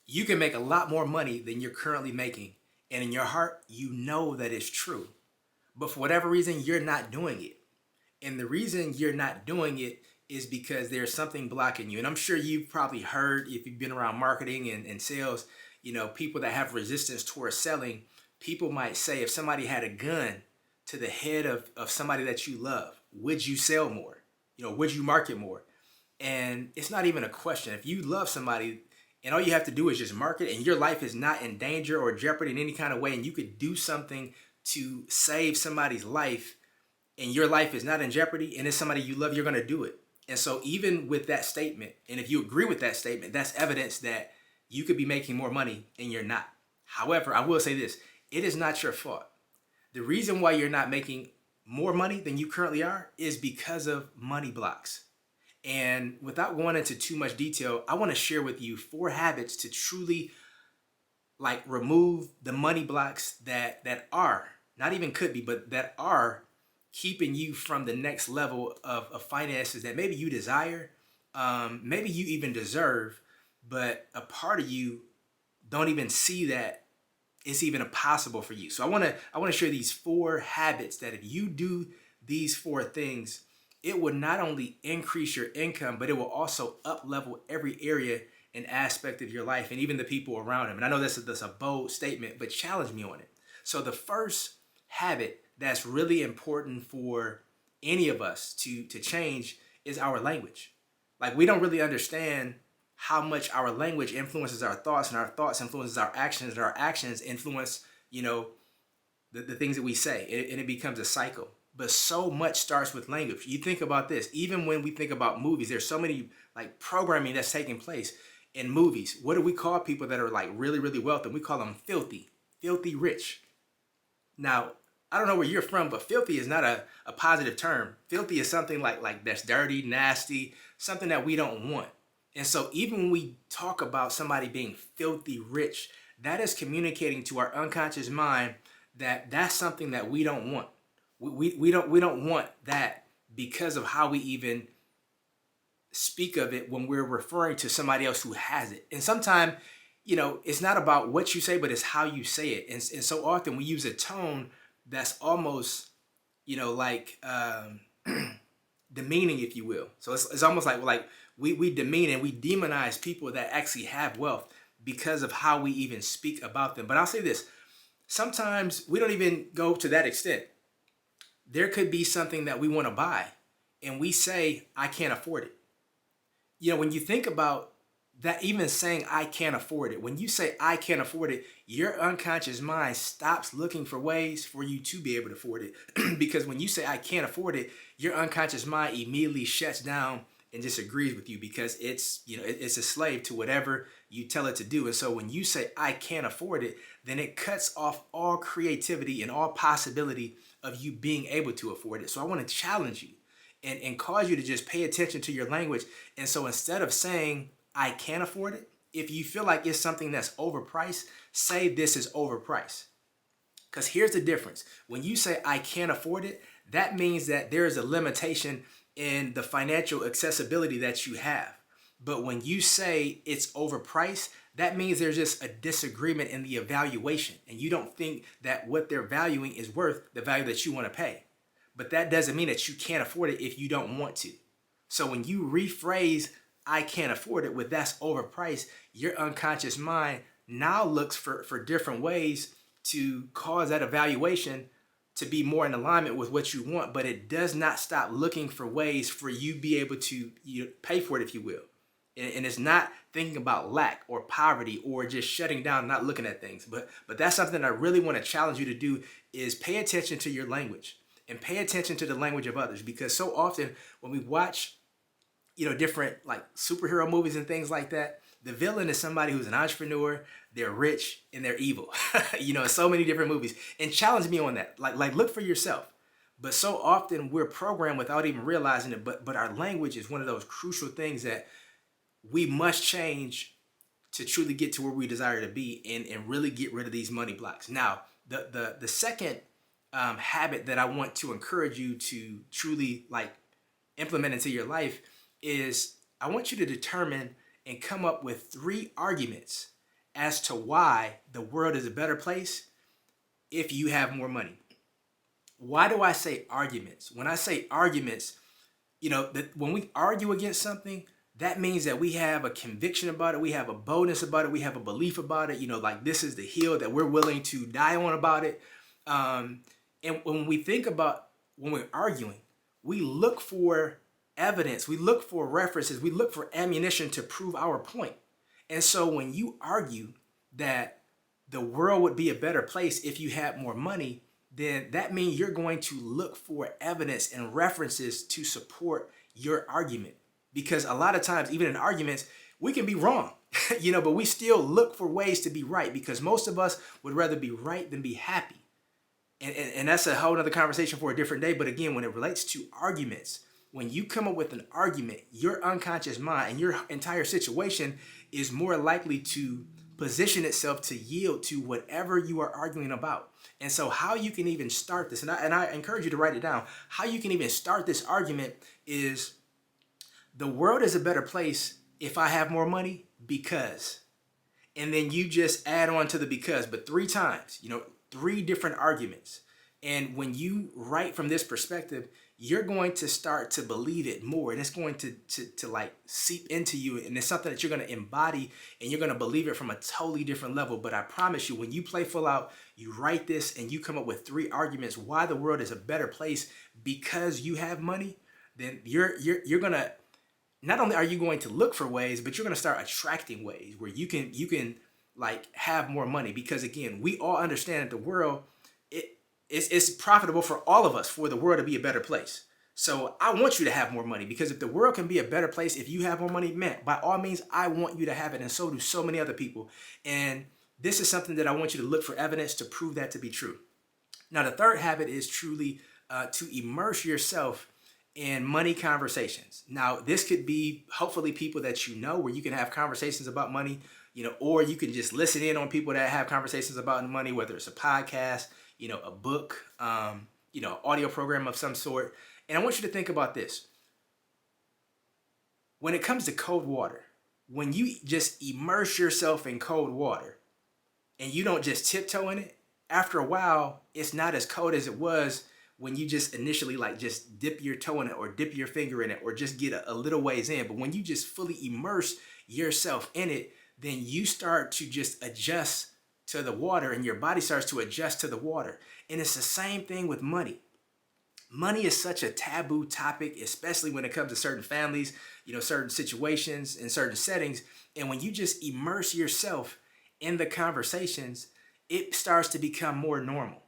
You can make a lot more money than you're currently making. And in your heart, you know that it's true. But for whatever reason, you're not doing it. And the reason you're not doing it is because there's something blocking you. And I'm sure you've probably heard, if you've been around marketing and sales, people that have resistance towards selling, people might say if somebody had a gun to the head of somebody that you love, would you sell more? Would you market more? And it's not even a question. If you love somebody and all you have to do is just market and your life is not in danger or jeopardy in any kind of way, and you could do something to save somebody's life and your life is not in jeopardy and it's somebody you love, you're going to do it. And so even with that statement, and if you agree with that statement, that's evidence that you could be making more money and you're not. However, I will say this, it is not your fault. The reason why you're not making more money than you currently are is because of money blocks. And without going into too much detail, I want to share with you 4 habits to truly remove the money blocks that are, not even could be, but that are keeping you from the next level of finances that maybe you desire, maybe you even deserve, but a part of you don't even see that it's even possible for you. So I want to share these 4 habits that if you do these 4 things, it will not only increase your income, but it will also up level every area and aspect of your life and even the people around him. And I know that's a bold statement, but challenge me on it. So the first habit that's really important for any of us to change is our language. Like, we don't really understand how much our language influences our thoughts, and our thoughts influences our actions, and our actions influence, the things that we say, and it becomes a cycle. But so much starts with language. You think about this, even when we think about movies, there's so many programming that's taking place in movies. What do we call people that are really, really wealthy? We call them filthy rich. Now, I don't know where you're from, but filthy is not a positive term. Filthy is something like that's dirty, nasty, something that we don't want. And so even when we talk about somebody being filthy rich, that is communicating to our unconscious mind that that's something that we don't want. We don't want that because of how we even speak of it when we're referring to somebody else who has it. And sometimes, it's not about what you say, but it's how you say it. And so often we use a tone that's almost, demeaning, if you will. So it's almost like we demean and we demonize people that actually have wealth because of how we even speak about them. But I'll say this, sometimes we don't even go to that extent. There could be something that we want to buy and we say, I can't afford it. When you think about that, even saying I can't afford it, when you say I can't afford it, your unconscious mind stops looking for ways for you to be able to afford it. Because when you say I can't afford it, your unconscious mind immediately shuts down and disagrees with you because it's a slave to whatever you tell it to do. And so when you say I can't afford it, then it cuts off all creativity and all possibility of you being able to afford it. So I want to challenge you and cause you to just pay attention to your language. And so instead of saying I can't afford it, if you feel like it's something that's overpriced, say this is overpriced. Because here's the difference. When you say I can't afford it, that means that there is a limitation in the financial accessibility that you have. But when you say it's overpriced, that means there's just a disagreement in the evaluation. And you don't think that what they're valuing is worth the value that you want to pay. But that doesn't mean that you can't afford it if you don't want to. So when you rephrase I can't afford it with that's overpriced, your unconscious mind now looks for different ways to cause that evaluation to be more in alignment with what you want, but it does not stop looking for ways for you be able to pay for it, if you will. And it's not thinking about lack or poverty or just shutting down, not looking at things. But that's something I really want to challenge you to do, is pay attention to your language and pay attention to the language of others. Because so often when we watch different superhero movies and things like that, the villain is somebody who's an entrepreneur, they're rich, and they're evil. So many different movies. And challenge me on that. Look for yourself. But so often we're programmed without even realizing it. But our language is one of those crucial things that we must change to truly get to where we desire to be and really get rid of these money blocks. Now, the second habit that I want to encourage you to truly implement into your life is I want you to determine and come up with 3 arguments as to why the world is a better place if you have more money. Why do I say arguments? When I say arguments, when we argue against something, that means that we have a conviction about it, we have a boldness about it, we have a belief about it, like this is the hill that we're willing to die on about it. And when we think about when we're arguing, we look for evidence, we look for references, we look for ammunition to prove our point. And so when you argue that the world would be a better place if you had more money, then that means you're going to look for evidence and references to support your argument. Because a lot of times, even in arguments, we can be wrong, but we still look for ways to be right because most of us would rather be right than be happy. And that's a whole other conversation for a different day. But again, when it relates to arguments, when you come up with an argument, your unconscious mind and your entire situation is more likely to position itself to yield to whatever you are arguing about. And so how you can even start this, and I encourage you to write it down, how you can even start this argument is the world is a better place if I have more money because, and then you just add on to the because, but 3 times, 3 different arguments. And when you write from this perspective, you're going to start to believe it more, and it's going to like seep into you, and it's something that you're going to embody, and you're going to believe it from a totally different level. But I promise you, when you play full out, you write this and you come up with 3 arguments why the world is a better place because you have money, then you're going to, not only are you going to look for ways, but you're going to start attracting ways where you can like have more money. Because again, we all understand that the world, it's profitable for all of us for the world to be a better place. So I want you to have more money, because if the world can be a better place if you have more money, man, by all means, I want you to have it, and so do so many other people. And this is something that I want you to look for evidence to prove that to be true. Now, the third habit is truly to immerse yourself in money conversations. Now, this could be hopefully people that you know, where you can have conversations about money, or you can just listen in on people that have conversations about money, whether it's a podcast, a book, audio program of some sort. And I want you to think about this. When it comes to cold water, when you just immerse yourself in cold water and you don't just tiptoe in it, after a while, it's not as cold as it was when you just initially just dip your toe in it or dip your finger in it or just get a little ways in. But when you just fully immerse yourself in it, then you start to just adjust to the water, and your body starts to adjust to the water. And it's the same thing with money. Money is such a taboo topic, especially when it comes to certain families, certain situations and certain settings. And when you just immerse yourself in the conversations, it starts to become more normal.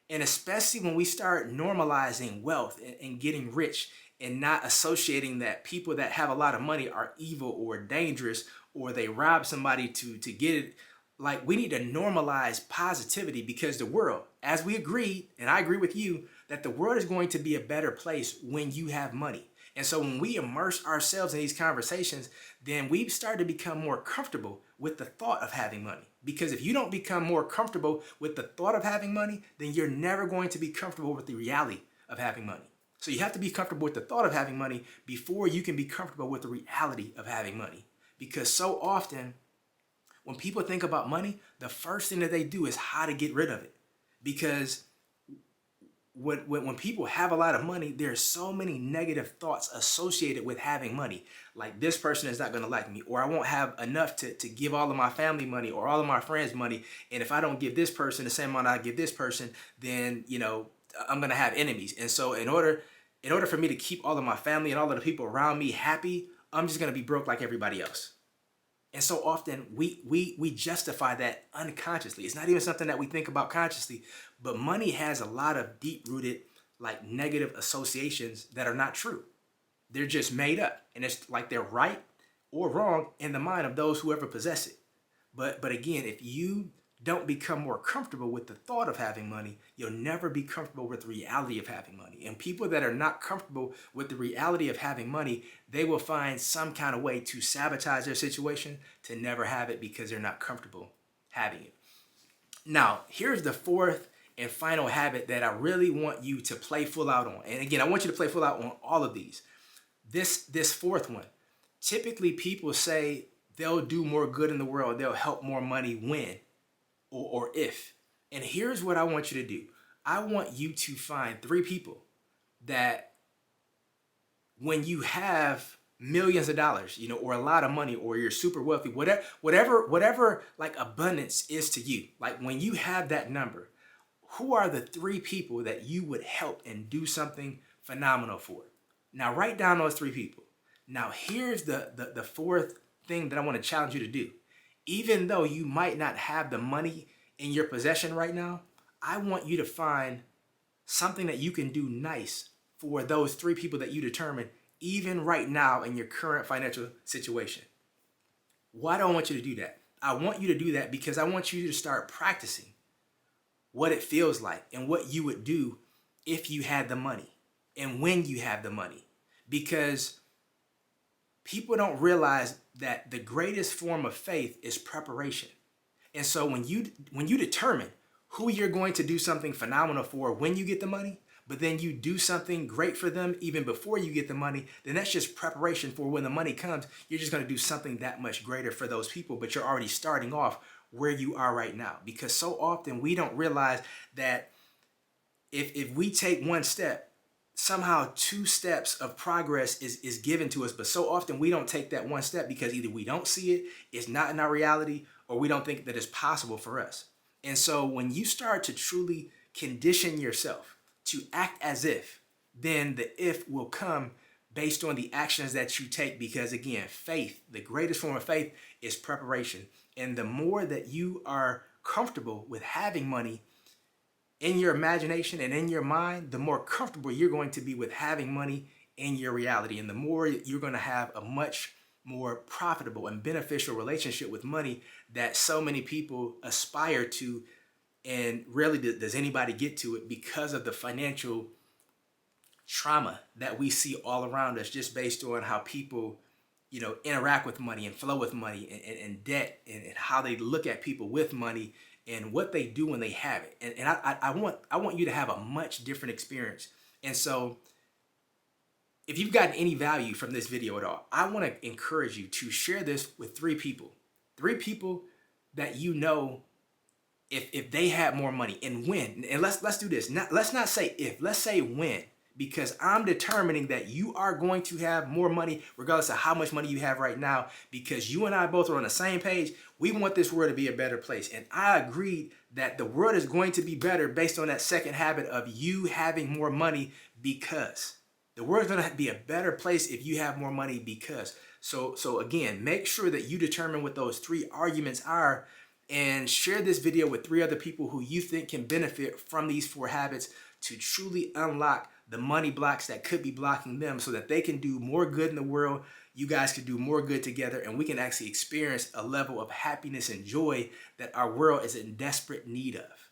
And especially when we start normalizing wealth and getting rich, and not associating that people that have a lot of money are evil or dangerous, or they rob somebody to get it. Like, we need to normalize positivity, because the world, as we agreed, and I agree with you, that the world is going to be a better place when you have money. And so when we immerse ourselves in these conversations, then we start to become more comfortable with the thought of having money. Because if you don't become more comfortable with the thought of having money, then you're never going to be comfortable with the reality of having money. So you have to be comfortable with the thought of having money before you can be comfortable with the reality of having money. Because so often, when people think about money, the first thing that they do is how to get rid of it. Because when people have a lot of money, there's so many negative thoughts associated with having money. Like, this person is not going to like me, or I won't have enough to give all of my family money or all of my friends money. And if I don't give this person the same amount I give this person, then, I'm going to have enemies. And so in order for me to keep all of my family and all of the people around me happy, I'm just going to be broke like everybody else. And so often we justify that unconsciously. It's not even something that we think about consciously, but money has a lot of deep-rooted, negative associations that are not true. They're just made up, and it's like they're right or wrong in the mind of those who ever possess it. But again, if you don't become more comfortable with the thought of having money, you'll never be comfortable with the reality of having money. And people that are not comfortable with the reality of having money, they will find some kind of way to sabotage their situation to never have it, because they're not comfortable having it. Now, here's the fourth and final habit that I really want you to play full out on. And again, I want you to play full out on all of these. This fourth one, typically people say they'll do more good in the world. They'll help more money when or if. And here's what I want you to do. I want you to find 3 people that when you have millions of dollars, or a lot of money, or you're super wealthy, whatever like abundance is to you, like when you have that number, who are the 3 people that you would help and do something phenomenal for? Now write down those 3 people. Now here's the fourth thing that I want to challenge you to do. Even though you might not have the money in your possession right now, I want you to find something that you can do nice for those 3 people that you determine, even right now in your current financial situation. Why do I want you to do that? I want you to do that because I want you to start practicing what it feels like and what you would do if you had the money and when you have the money. Because people don't realize that the greatest form of faith is preparation. And so when you determine who you're going to do something phenomenal for when you get the money, but then you do something great for them even before you get the money, then that's just preparation for when the money comes. You're just going to do something that much greater for those people, but you're already starting off where you are right now. Because so often we don't realize that if we take one step, somehow 2 steps of progress is given to us. But so often we don't take that one step because either we don't see it, it's not in our reality, or we don't think that it's possible for us. And so when you start to truly condition yourself to act as if, then the if will come based on the actions that you take. Because again, faith, the greatest form of faith, is preparation. And the more that you are comfortable with having money in your imagination and in your mind, the more comfortable you're going to be with having money in your reality. And the more you're going to have a much more profitable and beneficial relationship with money that so many people aspire to, and rarely does anybody get to it because of the financial trauma that we see all around us, just based on how people, interact with money and flow with money and debt, and how they look at people with money and what they do when they have it. And I want you to have a much different experience. And so if you've gotten any value from this video at all, I want to encourage you to share this with 3 people. 3 people that if they had more money and when. And let's do this. Let's not say if, let's say when. Because I'm determining that you are going to have more money regardless of how much money you have right now, because you and I both are on the same page. We want this world to be a better place. And I agreed that the world is going to be better based on that second habit of you having more money, because the world's going to be a better place if you have more money. Because so again, make sure that you determine what those 3 arguments are, and share this video with 3 other people who you think can benefit from these 4 habits to truly unlock the money blocks that could be blocking them, so that they can do more good in the world. You guys can do more good together, and we can actually experience a level of happiness and joy that our world is in desperate need of.